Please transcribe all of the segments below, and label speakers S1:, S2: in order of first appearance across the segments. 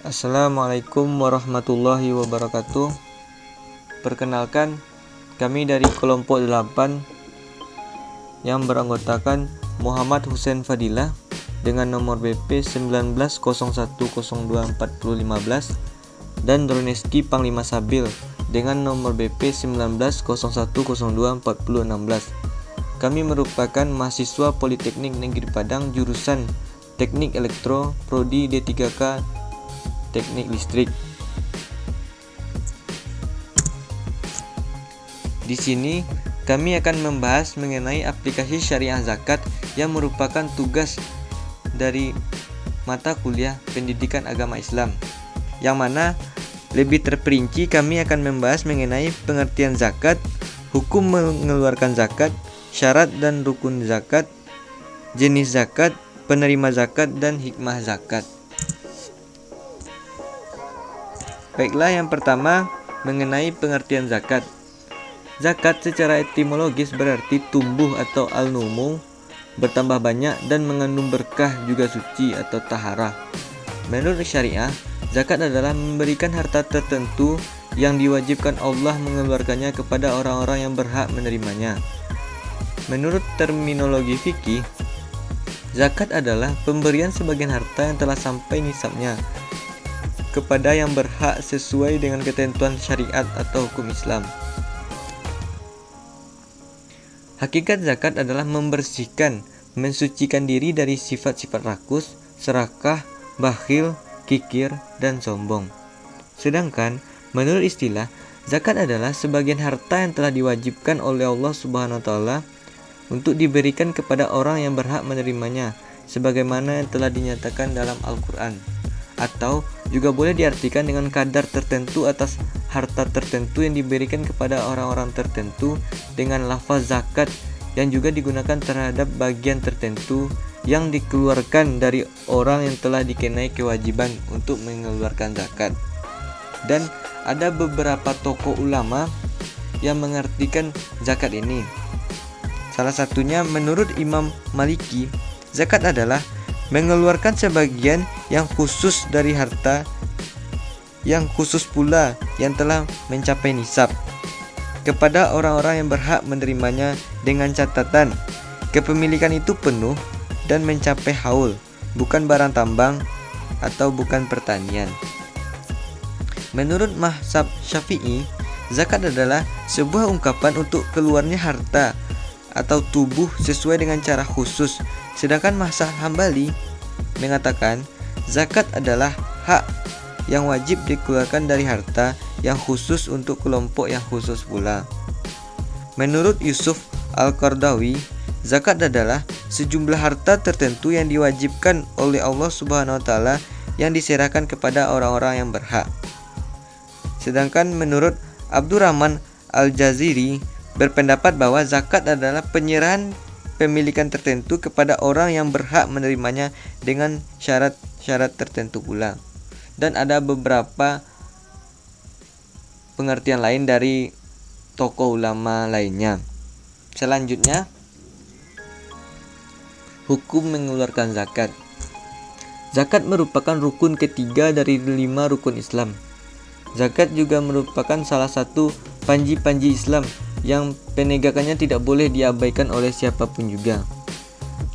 S1: Assalamualaikum warahmatullahi wabarakatuh. Perkenalkan, kami dari kelompok 8 yang beranggotakan Muhammad Hussein Fadilah dengan nomor BP 1901024015 dan Droneski Panglima Sabil dengan nomor BP 1901024016. Kami merupakan mahasiswa Politeknik Negeri Padang jurusan Teknik Elektro, Prodi D3K Teknik Listrik. Di sini kami akan membahas mengenai aplikasi syariah zakat yang merupakan tugas dari mata kuliah Pendidikan Agama Islam. Yang mana lebih terperinci kami akan membahas mengenai pengertian zakat, hukum mengeluarkan zakat, syarat dan rukun zakat, jenis zakat, penerima zakat dan hikmah zakat. Baiklah, yang pertama mengenai pengertian zakat. Zakat secara etimologis berarti tumbuh atau al-numu, bertambah banyak dan mengandung berkah juga suci atau taharah. Menurut syariah, zakat adalah memberikan harta tertentu yang diwajibkan Allah mengeluarkannya kepada orang-orang yang berhak menerimanya. Menurut terminologi fikih, zakat adalah pemberian sebagian harta yang telah sampai nisabnya kepada yang berhak sesuai dengan ketentuan syariat atau hukum Islam. Hakikat zakat adalah membersihkan, mensucikan diri dari sifat-sifat rakus, serakah, bakhil, kikir, dan sombong. Sedangkan menurut istilah, zakat adalah sebagian harta yang telah diwajibkan oleh Allah Subhanahu wa taala untuk diberikan kepada orang yang berhak menerimanya, sebagaimana yang telah dinyatakan dalam Al-Qur'an. Atau juga boleh diartikan dengan kadar tertentu atas harta tertentu yang diberikan kepada orang-orang tertentu dengan lafaz zakat, yang juga digunakan terhadap bagian tertentu yang dikeluarkan dari orang yang telah dikenai kewajiban untuk mengeluarkan zakat. Dan ada beberapa tokoh ulama yang mengartikan zakat ini. Salah satunya menurut Imam Maliki, zakat adalah mengeluarkan sebagian yang khusus dari harta yang khusus pula yang telah mencapai nisab kepada orang-orang yang berhak menerimanya, dengan catatan kepemilikan itu penuh dan mencapai haul, bukan barang tambang atau bukan pertanian. Menurut mazhab Syafi'i, zakat adalah sebuah ungkapan untuk keluarnya harta atau tubuh sesuai dengan cara khusus. Sedangkan mazhab Hambali mengatakan zakat adalah hak yang wajib dikeluarkan dari harta yang khusus untuk kelompok yang khusus pula. Menurut Yusuf Al-Qardawi, zakat adalah sejumlah harta tertentu yang diwajibkan oleh Allah Subhanahu wa taala yang diserahkan kepada orang-orang yang berhak. Sedangkan menurut Abdurrahman Al-Jaziri berpendapat bahwa zakat adalah penyerahan pemilikan tertentu kepada orang yang berhak menerimanya dengan syarat-syarat tertentu pula. Dan ada beberapa pengertian lain dari tokoh ulama lainnya. Selanjutnya, hukum mengeluarkan zakat. Zakat merupakan rukun ketiga dari 5 rukun Islam. Zakat juga merupakan salah satu panji-panji Islam yang penegakannya tidak boleh diabaikan oleh siapapun juga.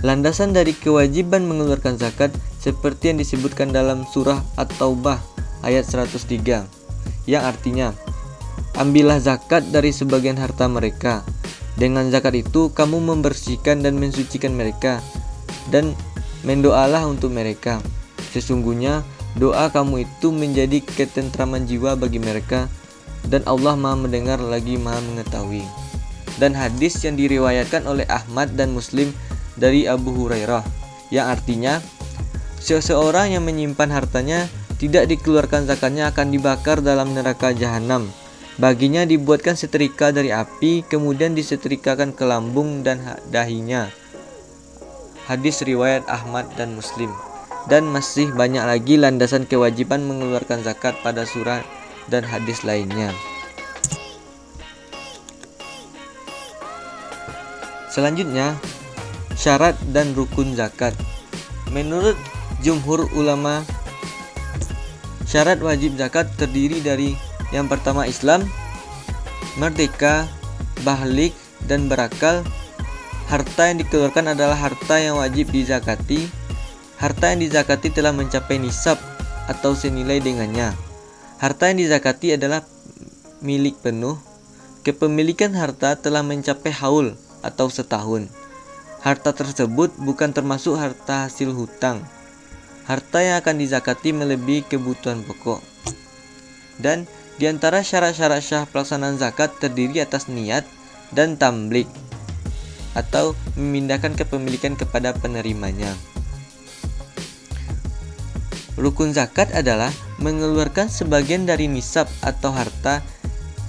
S1: Landasan dari kewajiban mengeluarkan zakat seperti yang disebutkan dalam surah At-Taubah ayat 103, yang artinya, ambillah zakat dari sebagian harta mereka. Dengan zakat itu kamu membersihkan dan mensucikan mereka, dan mendoalah untuk mereka. Sesungguhnya doa kamu itu menjadi ketentraman jiwa bagi mereka, dan Allah Maha mendengar lagi Maha mengetahui. Dan hadis yang diriwayatkan oleh Ahmad dan Muslim dari Abu Hurairah, yang artinya, seseorang yang menyimpan hartanya tidak dikeluarkan zakatnya akan dibakar dalam neraka jahanam. Baginya dibuatkan setrika dari api, kemudian disetrikakan ke lambung dan dahinya. Hadis riwayat Ahmad dan Muslim. Dan masih banyak lagi landasan kewajiban mengeluarkan zakat pada surah dan hadis lainnya. Selanjutnya, syarat dan rukun zakat. Menurut jumhur ulama, Syarat wajib zakat terdiri dari yang pertama Islam, merdeka, baligh dan berakal. Harta yang dikeluarkan adalah harta yang wajib dizakati. Harta yang dizakati telah mencapai nisab atau senilai dengannya. Harta yang dizakati adalah milik penuh. Kepemilikan harta telah mencapai haul atau setahun. Harta tersebut bukan termasuk harta hasil hutang. Harta yang akan dizakati melebihi kebutuhan pokok. Dan di antara syarat-syarat sah pelaksanaan zakat terdiri atas niat dan tamlik atau memindahkan kepemilikan kepada penerimanya. Rukun zakat adalah mengeluarkan sebagian dari nisab atau harta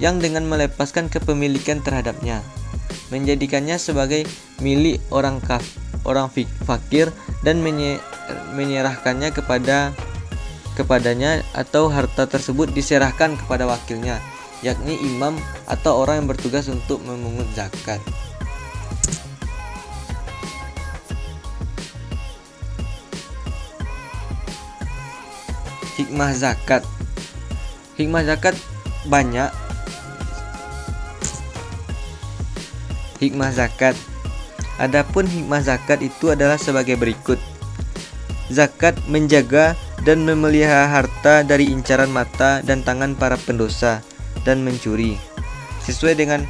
S1: yang dengan melepaskan kepemilikan terhadapnya, menjadikannya sebagai milik orang fakir dan menyerahkannya kepadanya, atau harta tersebut diserahkan kepada wakilnya, yakni imam atau orang yang bertugas untuk memungut zakat. Hikmah zakat. Hikmah zakat banyak. Hikmah zakat. Adapun hikmah zakat itu adalah sebagai berikut. Zakat menjaga dan memelihara harta dari incaran mata dan tangan para pendosa dan mencuri. Sesuai dengan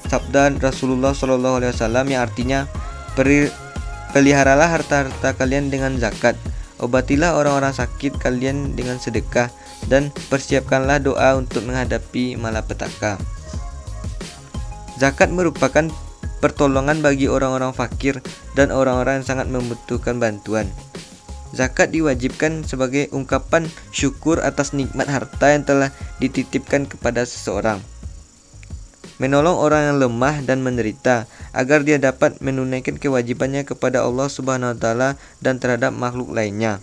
S1: sabda Rasulullah SAW yang artinya, peliharalah harta-harta kalian dengan zakat. Obatilah orang-orang sakit kalian dengan sedekah, dan persiapkanlah doa untuk menghadapi malapetaka. Zakat merupakan pertolongan bagi orang-orang fakir dan orang-orang yang sangat membutuhkan bantuan. Zakat diwajibkan sebagai ungkapan syukur atas nikmat harta yang telah dititipkan kepada seseorang. Menolong orang yang lemah dan menderita agar dia dapat menunaikan kewajibannya kepada Allah Subhanahu wa taala dan terhadap makhluk lainnya.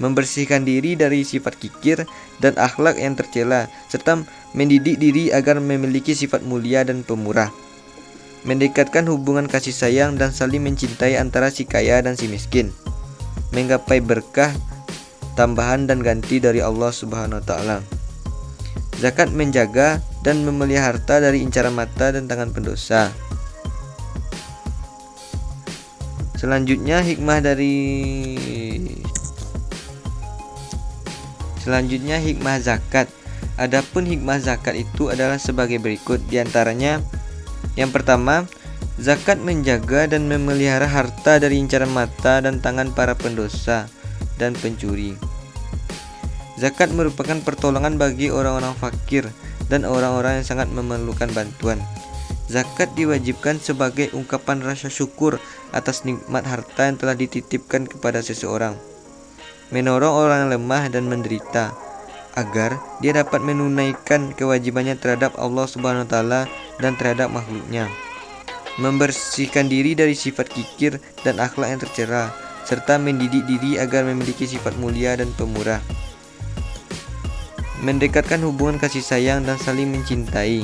S1: Membersihkan diri dari sifat kikir dan akhlak yang tercela, serta mendidik diri agar memiliki sifat mulia dan pemurah. Mendekatkan hubungan kasih sayang dan saling mencintai antara si kaya dan si miskin. Menggapai berkah, tambahan dan ganti dari Allah Subhanahu wa taala. Zakat menjaga dan memelihara harta dari incaran mata dan tangan pendosa. Selanjutnya hikmah zakat. Adapun hikmah zakat itu adalah sebagai berikut. Di antaranya, yang pertama, zakat menjaga dan memelihara harta dari incaran mata dan tangan para pendosa dan pencuri. Zakat merupakan pertolongan bagi orang-orang fakir dan orang-orang yang sangat memerlukan bantuan. Zakat diwajibkan sebagai ungkapan rasa syukur atas nikmat harta yang telah dititipkan kepada seseorang. Menolong orang yang lemah dan menderita agar dia dapat menunaikan kewajibannya terhadap Allah Subhanahu wa taala dan terhadap makhluknya. Membersihkan diri dari sifat kikir dan akhlak yang tercela, serta mendidik diri agar memiliki sifat mulia dan pemurah. Mendekatkan hubungan kasih sayang dan saling mencintai.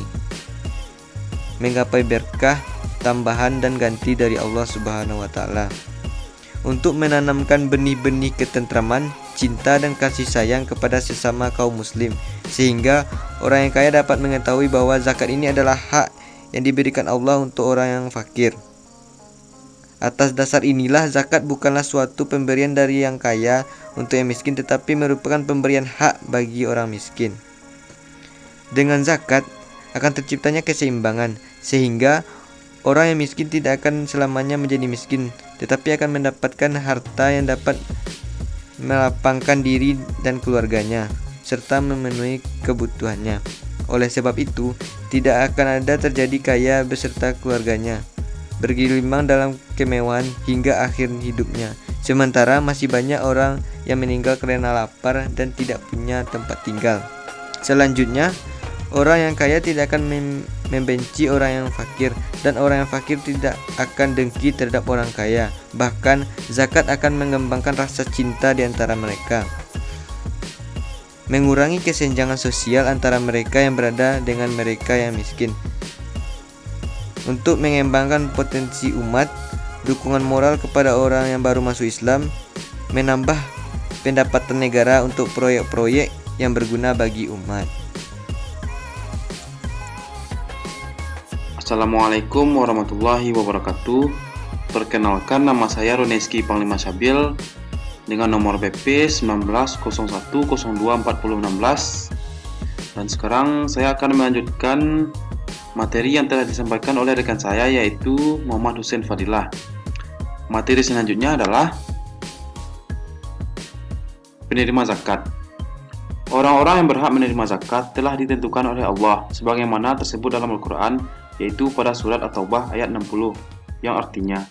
S1: Menggapai berkah, tambahan dan ganti dari Allah Subhanahu wa taala. Untuk menanamkan benih-benih ketentraman, cinta dan kasih sayang kepada sesama kaum muslim, sehingga orang yang kaya dapat mengetahui bahwa zakat ini adalah hak yang diberikan Allah untuk orang yang fakir. Atas dasar inilah zakat bukanlah suatu pemberian dari yang kaya untuk yang miskin, tetapi merupakan pemberian hak bagi orang miskin. Dengan zakat akan terciptanya keseimbangan, sehingga orang yang miskin tidak akan selamanya menjadi miskin, tetapi akan mendapatkan harta yang dapat melapangkan diri dan keluarganya, serta memenuhi kebutuhannya. Oleh sebab itu, tidak akan ada terjadi kaya beserta keluarganya, bergelimang dalam kemewahan hingga akhir hidupnya. Sementara masih banyak orang yang meninggal karena lapar dan tidak punya tempat tinggal. Selanjutnya, orang yang kaya tidak akan membenci orang yang fakir, dan orang yang fakir tidak akan dengki terhadap orang kaya. Bahkan, zakat akan mengembangkan rasa cinta di antara mereka, mengurangi kesenjangan sosial antara mereka yang berada dengan mereka yang miskin. Untuk mengembangkan potensi umat, dukungan moral kepada orang yang baru masuk Islam, menambah pendapatan negara untuk proyek-proyek yang berguna bagi umat.
S2: Assalamualaikum warahmatullahi wabarakatuh. Perkenalkan, nama saya Roneski Panglima Sabil dengan nomor BP 1901024016. Dan sekarang saya akan melanjutkan materi yang telah disampaikan oleh rekan saya, yaitu Muhammad Hussein Fadilah. Materi selanjutnya adalah penerima zakat. Orang-orang yang berhak menerima zakat telah ditentukan oleh Allah sebagaimana tersebut dalam Al-Quran, yaitu pada surat At-Taubah ayat 60, yang artinya,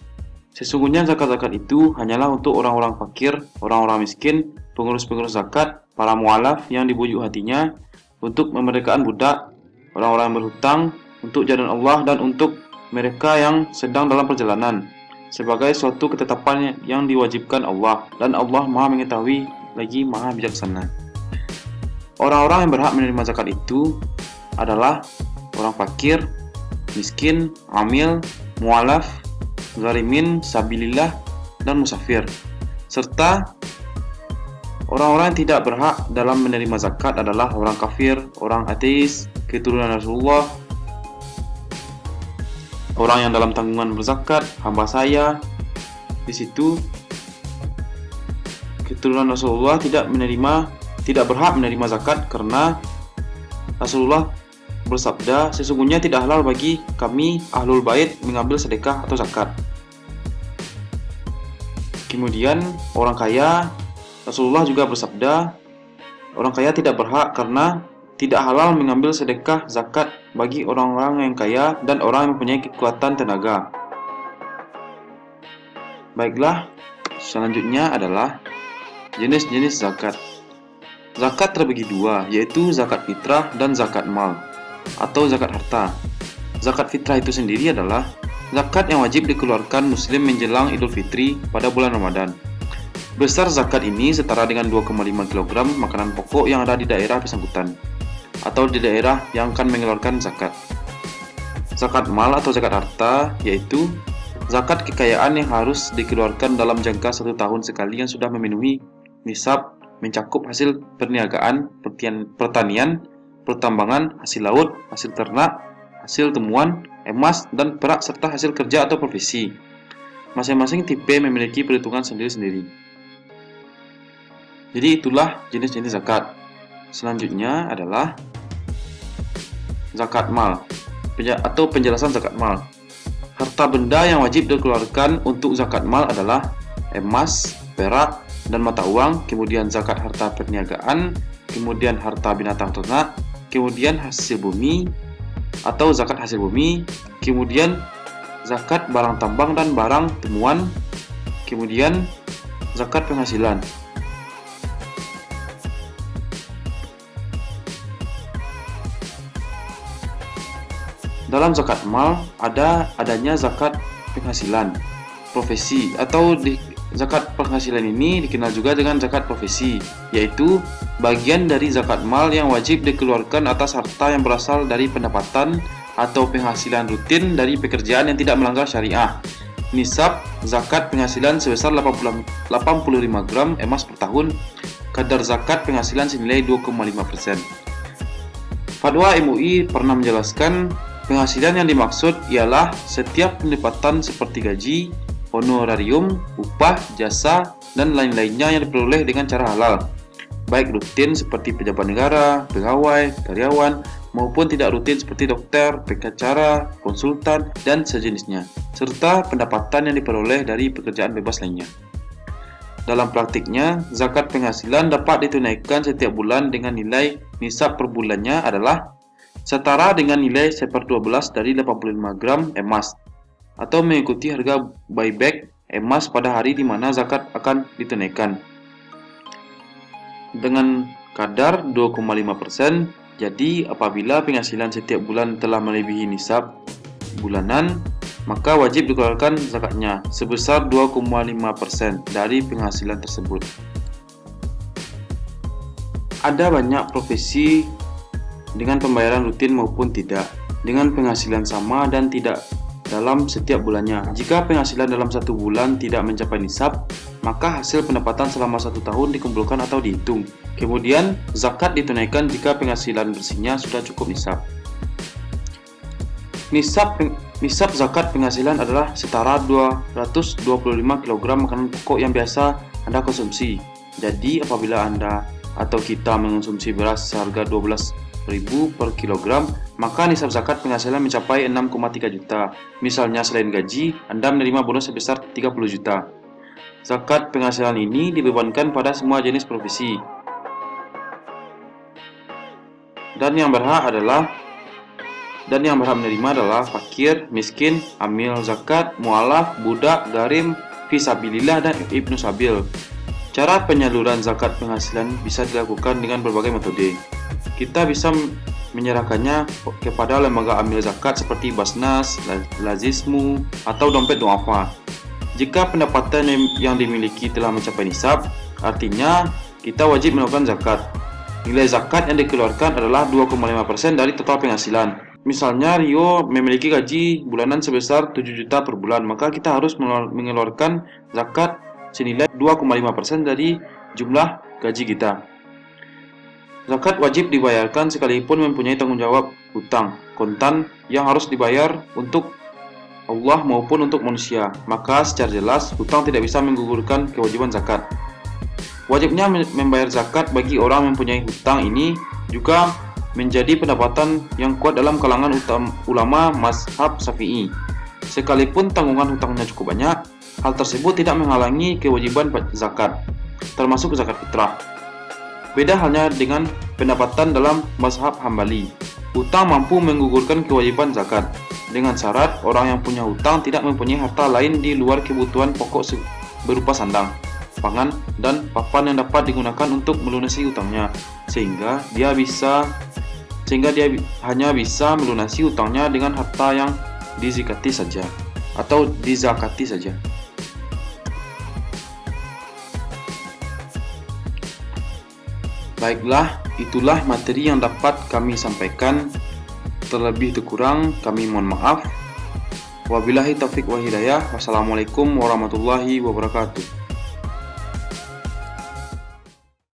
S2: sesungguhnya zakat-zakat itu hanyalah untuk orang-orang fakir, orang-orang miskin, pengurus-pengurus zakat, para mu'alaf yang dibujuk hatinya, untuk memerdekakan budak, orang-orang yang berhutang, untuk jalan Allah, dan untuk mereka yang sedang dalam perjalanan, sebagai suatu ketetapan yang diwajibkan Allah, dan Allah Maha mengetahui lagi Maha bijaksana. Orang-orang yang berhak menerima zakat itu adalah orang fakir, miskin, amil, mu'alaf, gharimin, sabilillah, dan musafir. Serta orang-orang yang tidak berhak dalam menerima zakat adalah orang kafir, orang ateis, keturunan Rasulullah, orang yang dalam tanggungan berzakat, hamba saya. Di situ keturunan Rasulullah tidak berhak menerima zakat karena Rasulullah bersabda, sesungguhnya tidak halal bagi kami ahlul bait mengambil sedekah atau zakat. Kemudian orang kaya, Rasulullah juga bersabda, orang kaya tidak berhak karena tidak halal mengambil sedekah zakat bagi orang-orang yang kaya dan orang yang mempunyai kekuatan tenaga. Baiklah, selanjutnya adalah jenis-jenis zakat. Zakat terbagi dua, yaitu zakat fitrah dan zakat mal atau zakat harta. Zakat fitrah itu sendiri adalah zakat yang wajib dikeluarkan muslim menjelang Idul Fitri pada bulan Ramadan. Besar zakat ini setara dengan 2,5 kg makanan pokok yang ada di daerah bersangkutan atau di daerah yang akan mengeluarkan zakat. Zakat mal atau zakat harta yaitu zakat kekayaan yang harus dikeluarkan dalam jangka 1 tahun sekali yang sudah memenuhi nisab, mencakup hasil perniagaan, pertanian, pertambangan, hasil laut, hasil ternak, hasil temuan, emas, dan perak, serta hasil kerja atau profesi. Masing-masing tipe memiliki perhitungan sendiri-sendiri. Jadi itulah jenis-jenis zakat. Selanjutnya adalah zakat mal atau penjelasan zakat mal. Harta benda yang wajib dikeluarkan untuk zakat mal adalah emas, perak, dan mata uang, kemudian zakat harta perniagaan, kemudian harta binatang ternak, kemudian hasil bumi atau zakat hasil bumi, kemudian zakat barang tambang dan barang temuan, kemudian zakat penghasilan. Dalam zakat mal adanya zakat penghasilan, profesi, atau zakat penghasilan ini dikenal juga dengan zakat profesi, yaitu bagian dari zakat mal yang wajib dikeluarkan atas harta yang berasal dari pendapatan atau penghasilan rutin dari pekerjaan yang tidak melanggar syariah. Nisab zakat penghasilan sebesar 85 gram emas per tahun. Kadar zakat penghasilan senilai 2,5%. Fatwa MUI pernah menjelaskan penghasilan yang dimaksud ialah setiap pendapatan seperti gaji, honorarium, upah, jasa, dan lain-lainnya yang diperoleh dengan cara halal, baik rutin seperti pejabat negara, pegawai, karyawan, maupun tidak rutin seperti dokter, pengacara, konsultan, dan sejenisnya, serta pendapatan yang diperoleh dari pekerjaan bebas lainnya. Dalam praktiknya, zakat penghasilan dapat ditunaikan setiap bulan dengan nilai nisab per bulannya adalah setara dengan nilai 1/12 dari 85 gram emas, atau mengikuti harga buyback emas pada hari di mana zakat akan ditunaikan dengan kadar 2,5%. Jadi apabila penghasilan setiap bulan telah melebihi nisab bulanan, maka wajib dikeluarkan zakatnya sebesar 2,5% dari penghasilan tersebut. Ada banyak profesi dengan pembayaran rutin maupun tidak, dengan penghasilan sama dan tidak dalam setiap bulannya. Jika penghasilan dalam 1 bulan tidak mencapai nisab, maka hasil pendapatan selama 1 tahun dikumpulkan atau dihitung. Kemudian, zakat ditunaikan jika penghasilan bersihnya sudah cukup nisab. Nisab zakat penghasilan adalah setara 225 kg makanan pokok yang biasa Anda konsumsi. Jadi, apabila Anda atau kita mengonsumsi beras seharga 12.000 per kilogram, maka nisab zakat penghasilan mencapai 6,3 juta. Misalnya selain gaji, Anda menerima bonus sebesar 30 juta. Zakat penghasilan ini dibebankan pada semua jenis profesi. Dan yang berhak menerima adalah fakir, miskin, amil zakat, mualaf, budak, garim, fisabilillah, dan ibnu sabil. Cara penyaluran zakat penghasilan bisa dilakukan dengan berbagai metode. Kita bisa menyerahkannya kepada lembaga amil zakat seperti Basnas, Lazismu, atau dompet duafa. Jika pendapatan yang dimiliki telah mencapai nisab, artinya kita wajib melakukan zakat. Nilai zakat yang dikeluarkan adalah 2,5% dari total penghasilan. Misalnya Rio memiliki gaji bulanan sebesar 7 juta per bulan, maka kita harus mengeluarkan zakat senilai 2,5% dari jumlah gaji kita. Zakat wajib dibayarkan sekalipun mempunyai tanggung jawab hutang kontan yang harus dibayar untuk Allah maupun untuk manusia. Maka secara jelas hutang tidak bisa menggugurkan kewajiban zakat. Wajibnya membayar zakat bagi orang mempunyai hutang ini juga menjadi pendapatan yang kuat dalam kalangan ulama mazhab Syafi'i. Sekalipun tanggungan hutangnya cukup banyak, hal tersebut tidak menghalangi kewajiban zakat, termasuk zakat fitrah. Beda halnya dengan pendapatan dalam mazhab Hambali. Hutang mampu menggugurkan kewajiban zakat, dengan syarat orang yang punya hutang tidak mempunyai harta lain di luar kebutuhan pokok berupa sandang, pangan, dan papan yang dapat digunakan untuk melunasi hutangnya, sehingga dia hanya bisa melunasi hutangnya dengan harta yang dizakati saja. Baiklah, itulah materi yang dapat kami sampaikan. Terlebih kurang kami mohon maaf. Wabillahi taufiq wa hidayah. Wassalamualaikum warahmatullahi wabarakatuh.